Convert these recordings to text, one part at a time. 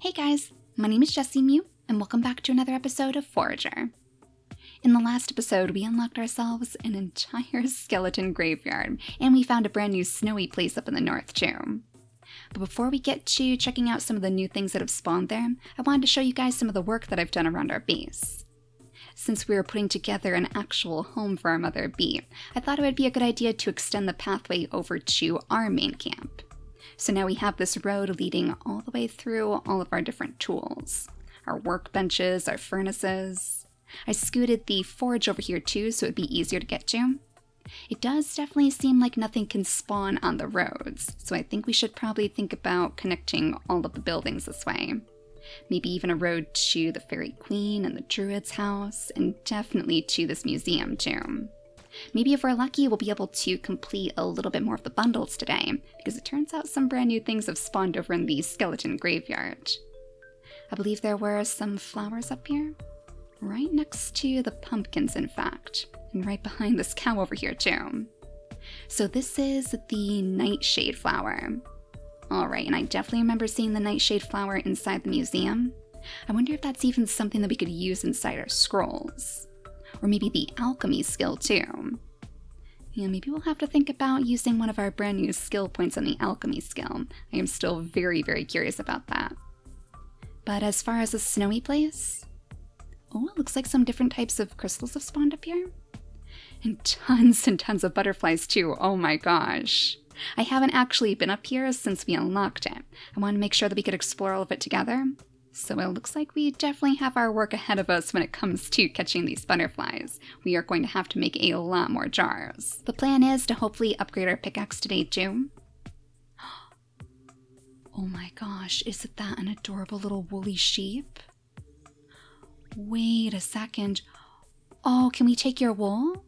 Hey guys, my name is JessiMew, and welcome back to another episode of Forager. In the last episode, we unlocked ourselves an entire skeleton graveyard, and we found a brand new snowy place up in the north too. But before we get to checking out some of the new things that have spawned there, I wanted to show you guys some of the work that I've done around our base. Since we were putting together an actual home for our mother bee, I thought it would be a good idea to extend the pathway over to our main camp. So now we have this road leading all the way through all of our different tools. Our workbenches, our furnaces. I scooted the forge over here too so it'd be easier to get to. It does definitely seem like nothing can spawn on the roads, so I think we should probably think about connecting all of the buildings this way. Maybe even a road to the Fairy Queen and the Druid's house, and definitely to this museum too. Maybe if we're lucky, we'll be able to complete a little bit more of the bundles today, because it turns out some brand new things have spawned over in the skeleton graveyard. I believe there were some flowers up here, right next to the pumpkins in fact, and right behind this cow over here too. So this is the Nightshade Flower. Alright, and I definitely remember seeing the Nightshade Flower inside the museum. I wonder if that's even something that we could use inside our scrolls. Or maybe the alchemy skill too. Yeah, maybe we'll have to think about using one of our brand new skill points on the alchemy skill. I am still very curious about that. But as far as a snowy place, oh, it looks like some different types of crystals have spawned up here. And tons of butterflies too, oh my gosh. I haven't actually been up here since we unlocked it. I want to make sure that we could explore all of it together. So it looks like we definitely have our work ahead of us when it comes to catching these butterflies. We are going to have to make a lot more jars. The plan is to hopefully upgrade our pickaxe today too. Oh my gosh, isn't that an adorable little woolly sheep? Wait a second. Oh, can we take your wool?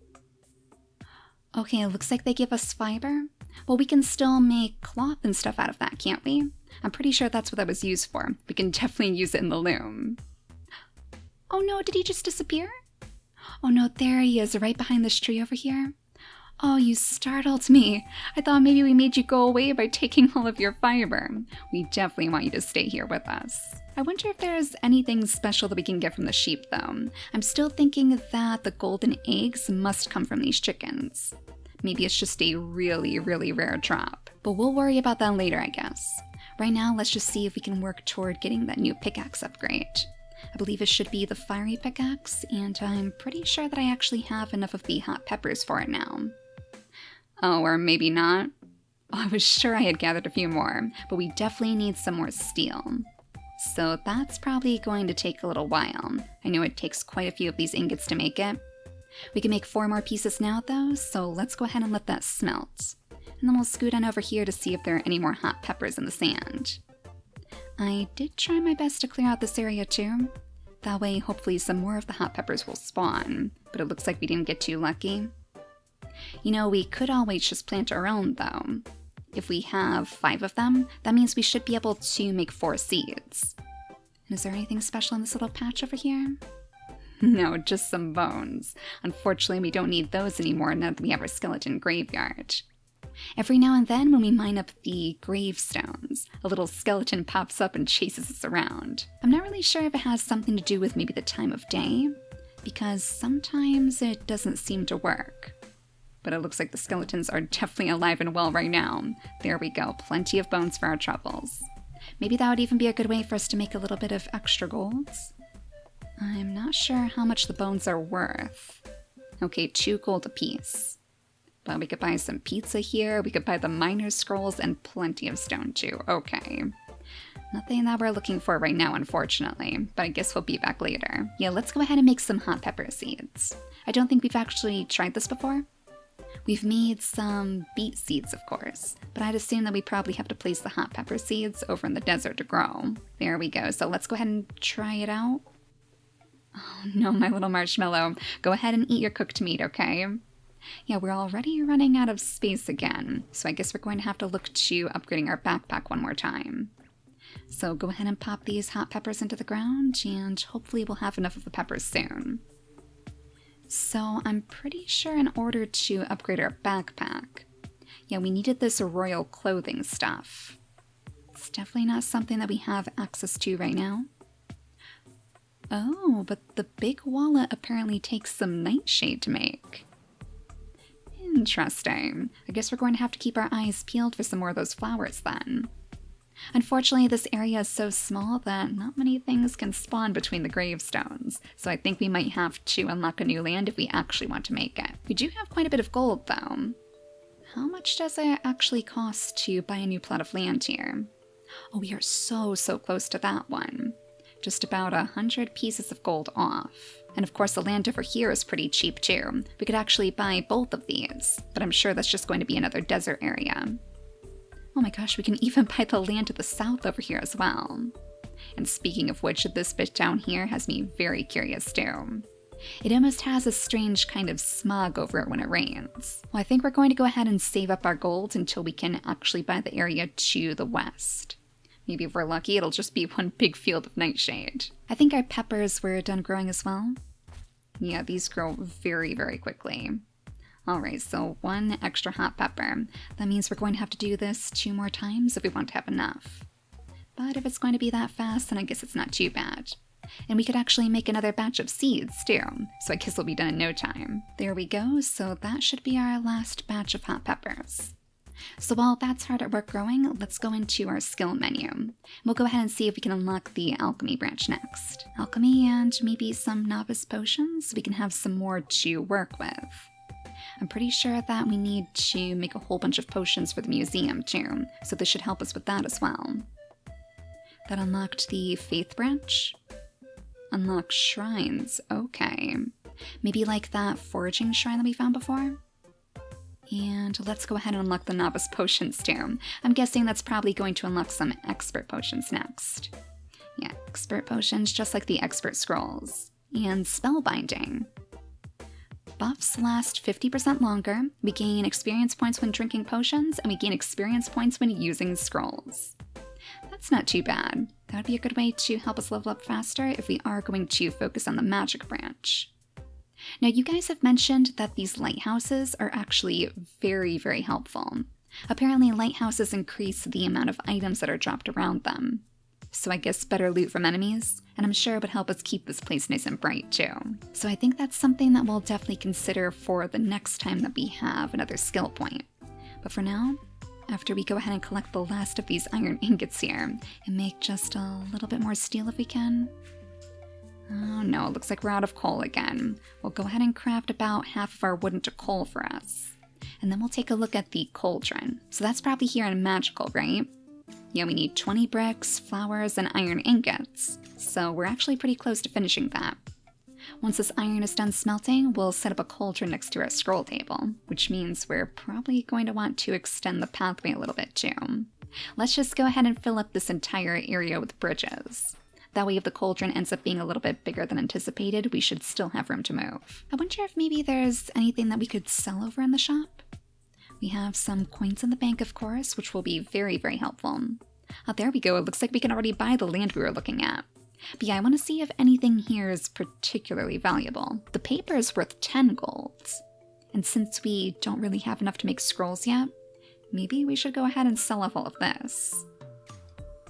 Okay, it looks like they give us fiber. Well, we can still make cloth and stuff out of that, can't we? I'm pretty sure that's what that was used for. We can definitely use it in the loom. Oh no, did he just disappear? Oh no, there he is, right behind this tree over here. Oh, you startled me. I thought maybe we made you go away by taking all of your fiber. We definitely want you to stay here with us. I wonder if there's anything special that we can get from the sheep though. I'm still thinking that the golden eggs must come from these chickens. Maybe it's just a really rare drop. But we'll worry about that later, I guess. Right now, let's just see if we can work toward getting that new pickaxe upgrade. I believe it should be the fiery pickaxe, and I'm pretty sure that I actually have enough of the hot peppers for it now. Oh, or maybe not. Oh, I was sure I had gathered a few more, but we definitely need some more steel. So that's probably going to take a little while. I know it takes quite a few of these ingots to make it. We can make 4 more pieces now though, so let's go ahead and let that smelt. And then we'll scoot on over here to see if there are any more hot peppers in the sand. I did try my best to clear out this area too. That way hopefully some more of the hot peppers will spawn, but it looks like we didn't get too lucky. You know, we could always just plant our own though. If we have 5 of them, that means we should be able to make 4 seeds. And is there anything special in this little patch over here? No, just some bones. Unfortunately, we don't need those anymore now that we have our skeleton graveyard. Every now and then, when we mine up the gravestones, a little skeleton pops up and chases us around. I'm not really sure if it has something to do with maybe the time of day, because sometimes it doesn't seem to work. But it looks like the skeletons are definitely alive and well right now. There we go, plenty of bones for our troubles. Maybe that would even be a good way for us to make a little bit of extra golds. I'm not sure how much the bones are worth. Okay, 2 gold apiece. But we could buy some pizza here, we could buy the miner's scrolls, and plenty of stone too. Okay. Nothing that we're looking for right now, unfortunately, but I guess we'll be back later. Yeah, let's go ahead and make some hot pepper seeds. I don't think we've actually tried this before. We've made some beet seeds, of course, but I'd assume that we probably have to place the hot pepper seeds over in the desert to grow. There we go, so let's go ahead and try it out. Oh no, my little marshmallow. Go ahead and eat your cooked meat, okay? Yeah, we're already running out of space again, so I guess we're going to have to look to upgrading our backpack one more time. So go ahead and pop these hot peppers into the ground, and hopefully we'll have enough of the peppers soon. So I'm pretty sure in order to upgrade our backpack, yeah, we needed this royal clothing stuff. It's definitely not something that we have access to right now. Oh, but the big wallet apparently takes some nightshade to make. Interesting. I guess we're going to have to keep our eyes peeled for some more of those flowers then. Unfortunately, this area is so small that not many things can spawn between the gravestones, so I think we might have to unlock a new land if we actually want to make it. We do have quite a bit of gold, though. How much does it actually cost to buy a new plot of land here? Oh, we are so close to that one. Just about 100 pieces of gold off. And of course the land over here is pretty cheap too. We could actually buy both of these, but I'm sure that's just going to be another desert area. Oh my gosh, we can even buy the land to the south over here as well. And speaking of which, this bit down here has me very curious too. It almost has a strange kind of smog over it when it rains. Well, I think we're going to go ahead and save up our gold until we can actually buy the area to the west. Maybe if we're lucky, it'll just be one big field of nightshade. I think our peppers were done growing as well. Yeah, these grow very quickly. Alright, so 1 extra hot pepper. That means we're going to have to do this 2 more times if we want to have enough. But if it's going to be that fast, then I guess it's not too bad. And we could actually make another batch of seeds too, so I guess it'll be done in no time. There we go, so that should be our last batch of hot peppers. So while that's hard at work growing, let's go into our skill menu. We'll go ahead and see if we can unlock the Alchemy Branch next. Alchemy and maybe some novice potions so we can have some more to work with. I'm pretty sure that we need to make a whole bunch of potions for the museum too, so this should help us with that as well. That unlocked the Faith Branch. Unlock shrines, okay. Maybe like that foraging shrine that we found before? And let's go ahead and unlock the novice potions too. I'm guessing that's probably going to unlock some expert potions next. Yeah, expert potions, just like the expert scrolls. And spellbinding. Buffs last 50% longer, we gain experience points when drinking potions, and we gain experience points when using scrolls. That's not too bad. That would be a good way to help us level up faster if we are going to focus on the magic branch. Now, you guys have mentioned that these lighthouses are actually very helpful. Apparently, lighthouses increase the amount of items that are dropped around them. So I guess better loot from enemies, and I'm sure it would help us keep this place nice and bright too. So I think that's something that we'll definitely consider for the next time that we have another skill point. But for now, after we go ahead and collect the last of these iron ingots here, and make just a little bit more steel if we can. Oh no, it looks like we're out of coal again. We'll go ahead and craft about half of our wood into coal for us. And then we'll take a look at the cauldron. So that's probably here in magical, right? Yeah, we need 20 bricks, flowers, and iron ingots. So we're actually pretty close to finishing that. Once this iron is done smelting, we'll set up a cauldron next to our scroll table, which means we're probably going to want to extend the pathway a little bit too. Let's just go ahead and fill up this entire area with bridges. That way if the cauldron ends up being a little bit bigger than anticipated, we should still have room to move. I wonder if maybe there's anything that we could sell over in the shop? We have some coins in the bank, of course, which will be very helpful. Oh, there we go. It looks like we can already buy the land we were looking at. But yeah, I want to see if anything here is particularly valuable. The paper is worth 10 golds. And since we don't really have enough to make scrolls yet, maybe we should go ahead and sell off all of this.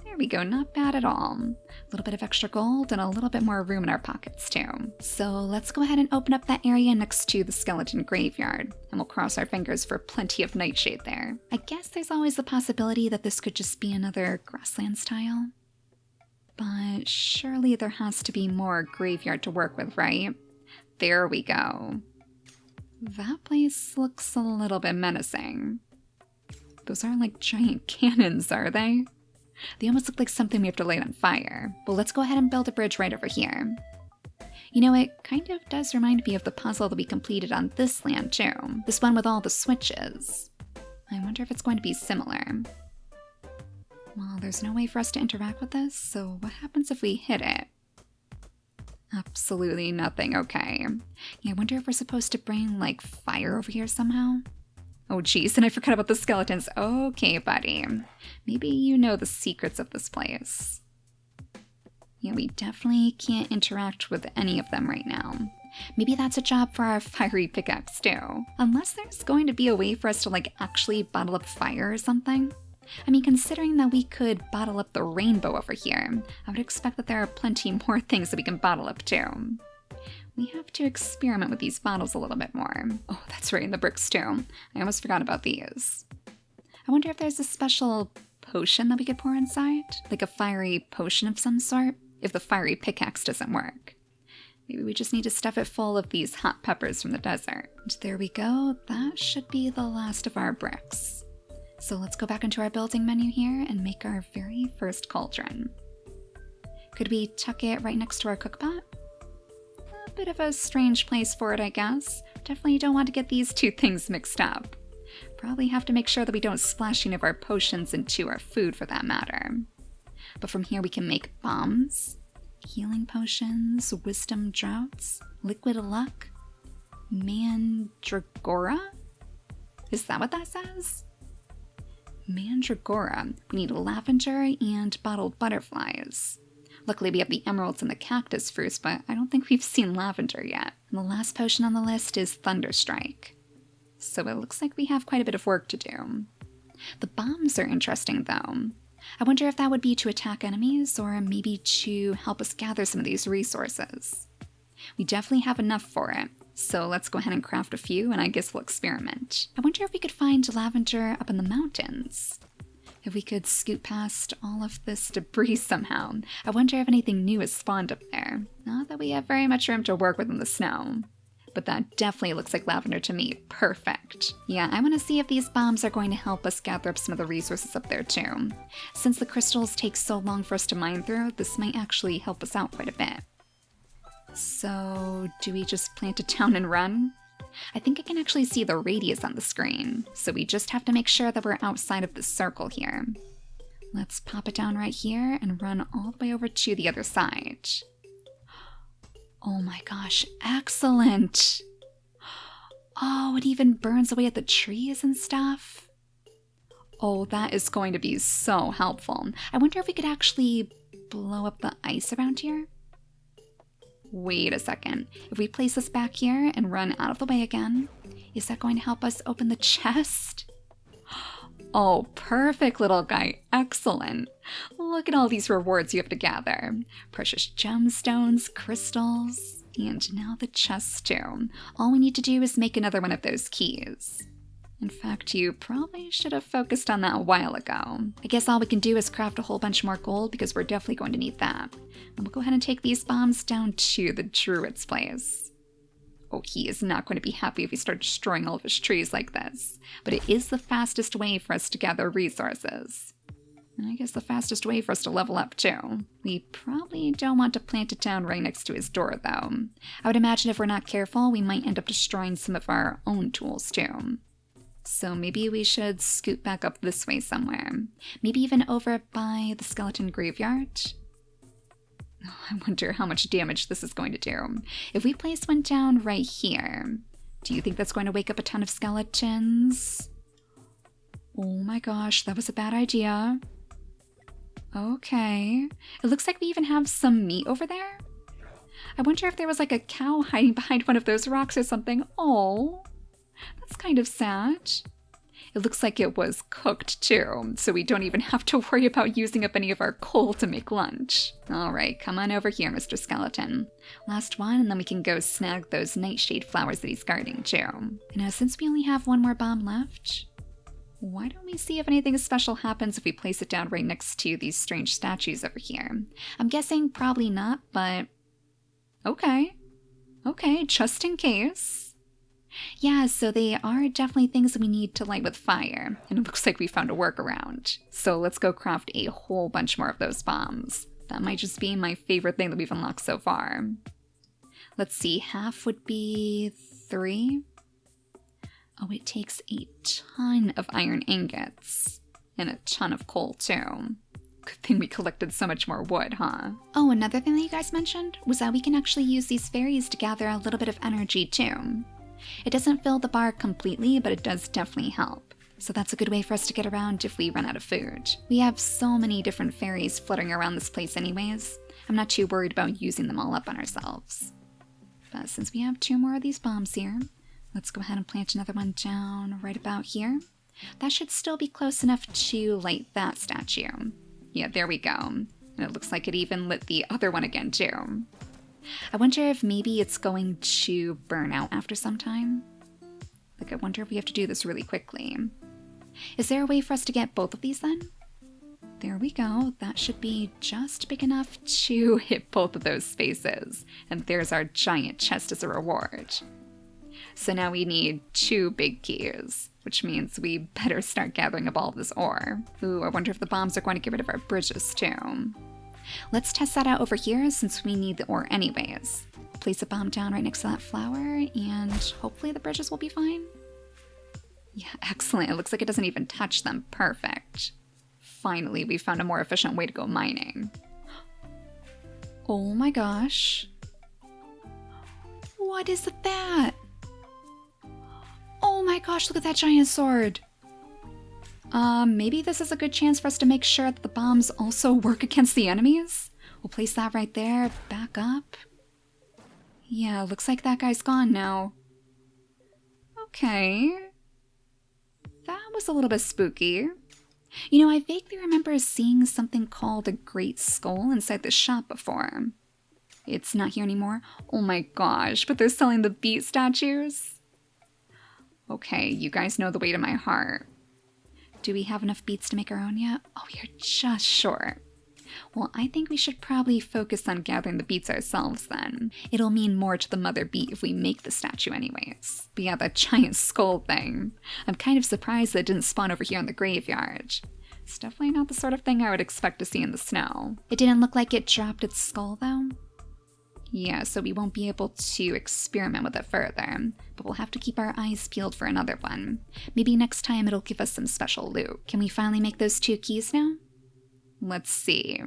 There we go, not bad at all. A little bit of extra gold and a little bit more room in our pockets too. So let's go ahead and open up that area next to the skeleton graveyard, and we'll cross our fingers for plenty of nightshade there. I guess there's always the possibility that this could just be another grassland style. But surely there has to be more graveyard to work with, right? There we go. That place looks a little bit menacing. Those aren't like giant cannons, are they? They almost look like something we have to light on fire. But let's go ahead and build a bridge right over here. You know, it kind of does remind me of the puzzle that we completed on this land too. This one with all the switches. I wonder if it's going to be similar. Well, there's no way for us to interact with this, so what happens if we hit it? Absolutely nothing, okay. Yeah, I wonder if we're supposed to bring, like, fire over here somehow? Oh geez, and I forgot about the skeletons. Okay, buddy. Maybe you know the secrets of this place. Yeah, we definitely can't interact with any of them right now. Maybe that's a job for our fiery pickaxe too. Unless there's going to be a way for us to like actually bottle up fire or something. I mean, considering that we could bottle up the rainbow over here, I would expect that there are plenty more things that we can bottle up too. We have to experiment with these bottles a little bit more. Oh, that's right, in the bricks too. I almost forgot about these. I wonder if there's a special potion that we could pour inside? Like a fiery potion of some sort? If the fiery pickaxe doesn't work. Maybe we just need to stuff it full of these hot peppers from the desert. And there we go. That should be the last of our bricks. So let's go back into our building menu here and make our very first cauldron. Could we tuck it right next to our cookpot? A bit of a strange place for it, I guess. Definitely don't want to get these two things mixed up. Probably have to make sure that we don't splash any of our potions into our food for that matter. But from here we can make bombs, healing potions, wisdom draughts, liquid luck, mandragora? Is that what that says? Mandragora. We need lavender and bottled butterflies. Luckily we have the emeralds and the cactus fruits, but I don't think we've seen lavender yet. And the last potion on the list is Thunderstrike. So it looks like we have quite a bit of work to do. The bombs are interesting though. I wonder if that would be to attack enemies or maybe to help us gather some of these resources. We definitely have enough for it, so let's go ahead and craft a few and I guess we'll experiment. I wonder if we could find lavender up in the mountains. If we could scoot past all of this debris somehow. I wonder if anything new has spawned up there. Not that we have very much room to work with in the snow. But that definitely looks like lavender to me. Perfect. Yeah, I want to see if these bombs are going to help us gather up some of the resources up there too. Since the crystals take so long for us to mine through, this might actually help us out quite a bit. So, do we just plant it down and run? I think I can actually see the radius on the screen, so we just have to make sure that we're outside of the circle here. Let's pop it down right here and run all the way over to the other side. Oh my gosh, excellent! Oh, it even burns away at the trees and stuff. Oh, that is going to be so helpful. I wonder if we could actually blow up the ice around here? Wait a second. If we place this back here and run out of the way again, is that going to help us open the chest? Oh, perfect, little guy. Excellent. Look at all these rewards you have to gather. Precious gemstones, crystals, and now the chest too. All we need to do is make another one of those keys. In fact, you probably should have focused on that a while ago. I guess all we can do is craft a whole bunch more gold because we're definitely going to need that. And we'll go ahead and take these bombs down to the druid's place. Oh, he is not going to be happy if we start destroying all of his trees like this. But it is the fastest way for us to gather resources. And I guess the fastest way for us to level up too. We probably don't want to plant it down right next to his door though. I would imagine if we're not careful, we might end up destroying some of our own tools too. So maybe we should scoot back up this way somewhere. Maybe even over by the skeleton graveyard. Oh, I wonder how much damage this is going to do. If we place one down right here, do you think that's going to wake up a ton of skeletons? Oh my gosh, that was a bad idea. Okay. It looks like we even have some meat over there. I wonder if there was like a cow hiding behind one of those rocks or something. Oh, that's kind of sad. It looks like it was cooked too, so we don't even have to worry about using up any of our coal to make lunch. Alright, come on over here, Mr. Skeleton. Last one, and then we can go snag those Nightshade Flowers that he's guarding too. Now, since we only have one more bomb left, why don't we see if anything special happens if we place it down right next to these strange statues over here? I'm guessing probably not, but okay. Okay, just in case. Yeah, so they are definitely things that we need to light with fire, and it looks like we found a workaround. So let's go craft a whole bunch more of those bombs. That might just be my favorite thing that we've unlocked so far. Let's see, half would be 3. Oh, it takes a ton of iron ingots, and a ton of coal too. Good thing we collected so much more wood, huh? Oh, another thing that you guys mentioned was that we can actually use these fairies to gather a little bit of energy too. It doesn't fill the bar completely, but it does definitely help. So that's a good way for us to get around if we run out of food. We have so many different fairies fluttering around this place anyways. I'm not too worried about using them all up on ourselves. But since we have 2 more of these bombs here, let's go ahead and plant another one down right about here. That should still be close enough to light that statue. Yeah, there we go. And it looks like it even lit the other one again too. I wonder if maybe it's going to burn out after some time. Like, I wonder if we have to do this really quickly. Is there a way for us to get both of these then? There we go. That should be just big enough to hit both of those spaces. And there's our giant chest as a reward. So now we need 2 big keys, which means we better start gathering up all of this ore. Ooh, I wonder if the bombs are going to get rid of our bridges too. Let's test that out over here since we need the ore anyways. Place a bomb down right next to that flower and hopefully the bridges will be fine. Yeah, excellent. It looks like it doesn't even touch them. Perfect. Finally, we found a more efficient way to go mining. Oh my gosh. What is that? Oh my gosh, look at that giant sword. Maybe this is a good chance for us to make sure that the bombs also work against the enemies? We'll place that right there, back up. Yeah, looks like that guy's gone now. Okay. That was a little bit spooky. You know, I vaguely remember seeing something called a Great Skull inside the shop before. It's not here anymore. Oh my gosh, but they're selling the Beet Statues? Okay, you guys know the way to my heart. Do we have enough beets to make our own yet? Oh, we are just short. Well, I think we should probably focus on gathering the beets ourselves then. It'll mean more to the mother beet if we make the statue anyways. But yeah, that giant skull thing. I'm kind of surprised that it didn't spawn over here in the graveyard. It's definitely not the sort of thing I would expect to see in the snow. It didn't look like it dropped its skull though. Yeah, so we won't be able to experiment with it further, but we'll have to keep our eyes peeled for another one. Maybe next time it'll give us some special loot. Can we finally make those 2 keys now? Let's see.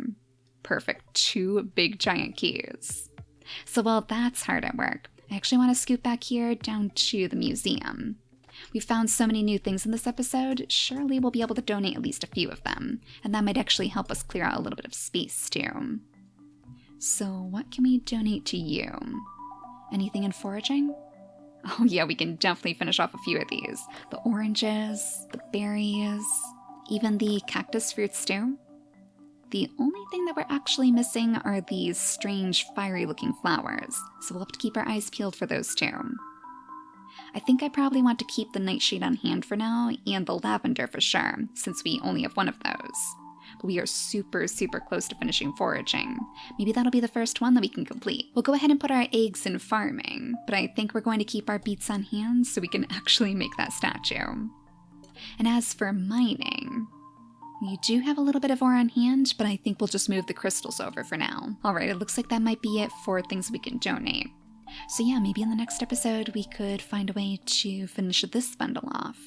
Perfect, 2 big giant keys. So while that's hard at work, I actually want to scoot back here down to the museum. We've found so many new things in this episode, surely we'll be able to donate at least a few of them, and that might actually help us clear out a little bit of space too. So what can we donate to you? Anything in foraging? Oh yeah, we can definitely finish off a few of these. The oranges, the berries, even the cactus fruits too. The only thing that we're actually missing are these strange fiery looking flowers, so we'll have to keep our eyes peeled for those too. I think I probably want to keep the nightshade on hand for now, and the lavender for sure, since we only have one of those. But we are super close to finishing foraging. Maybe that'll be the first one that we can complete. We'll go ahead and put our eggs in farming, but I think we're going to keep our beets on hand so we can actually make that statue. And as for mining, we do have a little bit of ore on hand, but I think we'll just move the crystals over for now. Alright, it looks like that might be it for things we can donate. So yeah, maybe in the next episode we could find a way to finish this bundle off,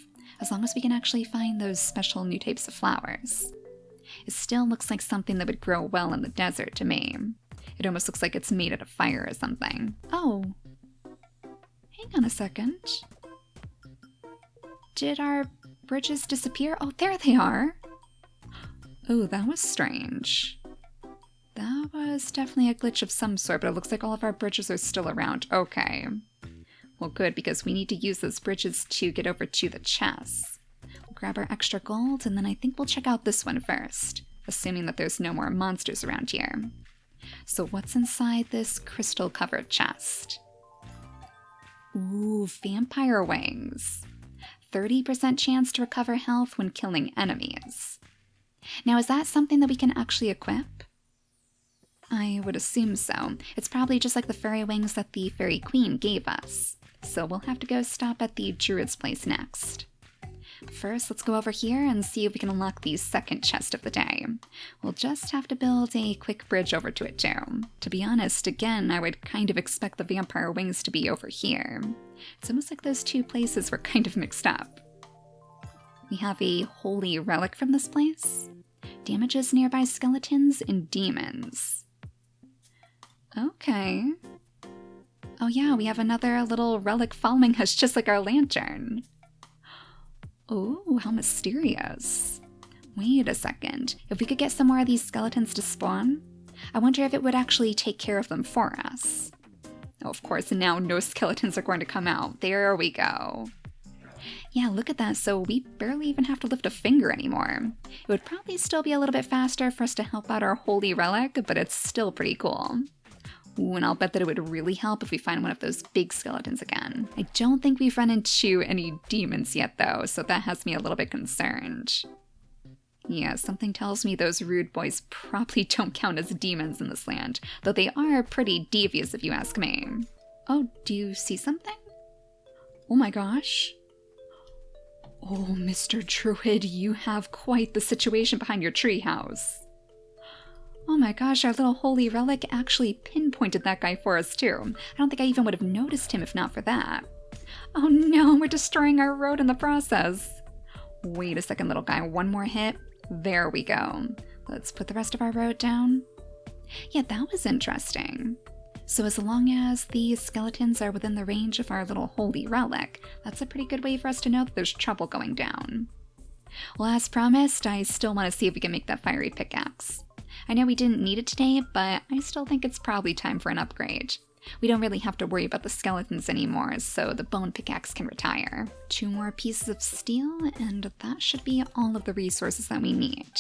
as long as we can actually find those special new types of flowers. It still looks like something that would grow well in the desert to me. It almost looks like it's made out of fire or something. Oh. Hang on a second. Did our bridges disappear? Oh, there they are. Oh, that was strange. That was definitely a glitch of some sort, but it looks like all of our bridges are still around. Okay. Well, good, because we need to use those bridges to get over to the chests. Grab our extra gold, and then I think we'll check out this one first, assuming that there's no more monsters around here. So what's inside this crystal-covered chest? Ooh, vampire wings. 30% chance to recover health when killing enemies. Now, is that something that we can actually equip? I would assume so. It's probably just like the fairy wings that the fairy queen gave us. So we'll have to go stop at the druid's place next. First, let's go over here and see if we can unlock the second chest of the day. We'll just have to build a quick bridge over to it too. To be honest, again, I would kind of expect the vampire wings to be over here. It's almost like those 2 places were kind of mixed up. We have a holy relic from this place. Damages nearby skeletons and demons. Okay. Oh yeah, we have another little relic following us just like our lantern. Oh, how mysterious. Wait a second. If we could get some more of these skeletons to spawn, I wonder if it would actually take care of them for us. Oh, of course, and now no skeletons are going to come out. There we go. Yeah, look at that. So we barely even have to lift a finger anymore. It would probably still be a little bit faster for us to help out our holy relic, but it's still pretty cool. Ooh, and I'll bet that it would really help if we find one of those big skeletons again. I don't think we've run into any demons yet though, so that has me a little bit concerned. Yeah, something tells me those rude boys probably don't count as demons in this land, though they are pretty devious if you ask me. Oh, do you see something? Oh my gosh. Oh, Mr. Druid, you have quite the situation behind your treehouse. Oh my gosh, our little holy relic actually pinpointed that guy for us too. I don't think I even would have noticed him if not for that. Oh no, we're destroying our road in the process. Wait a second, little guy, one more hit. There we go. Let's put the rest of our road down. Yeah, that was interesting. So as long as these skeletons are within the range of our little holy relic, that's a pretty good way for us to know that there's trouble going down. Well, as promised, I still want to see if we can make that fiery pickaxe. I know we didn't need it today, but I still think it's probably time for an upgrade. We don't really have to worry about the skeletons anymore, so the bone pickaxe can retire. 2 more pieces of steel, and that should be all of the resources that we need.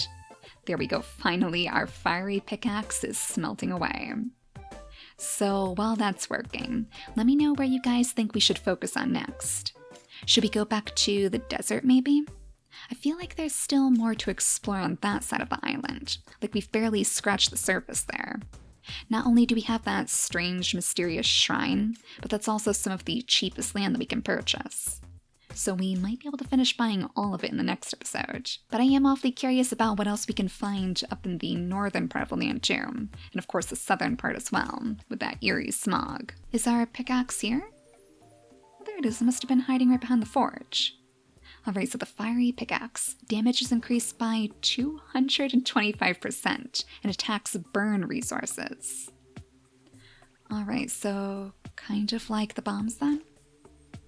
There we go, finally our fiery pickaxe is smelting away. So while that's working, let me know where you guys think we should focus on next. Should we go back to the desert maybe? I feel like there's still more to explore on that side of the island, like we've barely scratched the surface there. Not only do we have that strange, mysterious shrine, but that's also some of the cheapest land that we can purchase. So we might be able to finish buying all of it in the next episode. But I am awfully curious about what else we can find up in the northern part of the land too, and of course the southern part as well, with that eerie smog. Is our pickaxe here? There it is, it must have been hiding right behind the forge. Alright, so the fiery pickaxe. Damage is increased by 225% and attacks burn resources. Alright, so kind of like the bombs then?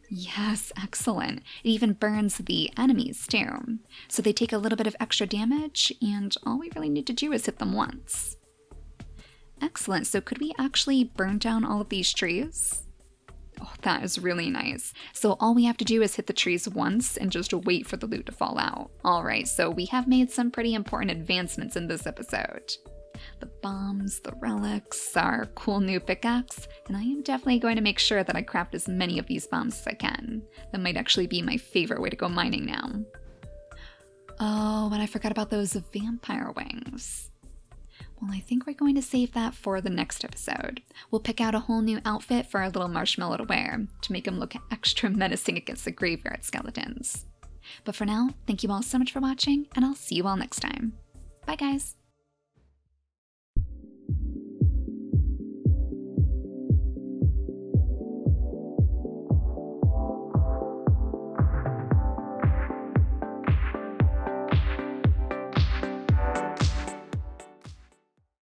Yes, excellent. It even burns the enemies too. So they take a little bit of extra damage, and all we really need to do is hit them once. Excellent, so could we actually burn down all of these trees? Oh, that is really nice. So all we have to do is hit the trees once and just wait for the loot to fall out. Alright, so we have made some pretty important advancements in this episode. The bombs, the relics, our cool new pickaxe, and I am definitely going to make sure that I craft as many of these bombs as I can. That might actually be my favorite way to go mining now. Oh, and I forgot about those vampire wings. Well, I think we're going to save that for the next episode. We'll pick out a whole new outfit for our little marshmallow to wear, to make him look extra menacing against the graveyard skeletons. But for now, thank you all so much for watching, and I'll see you all next time. Bye guys!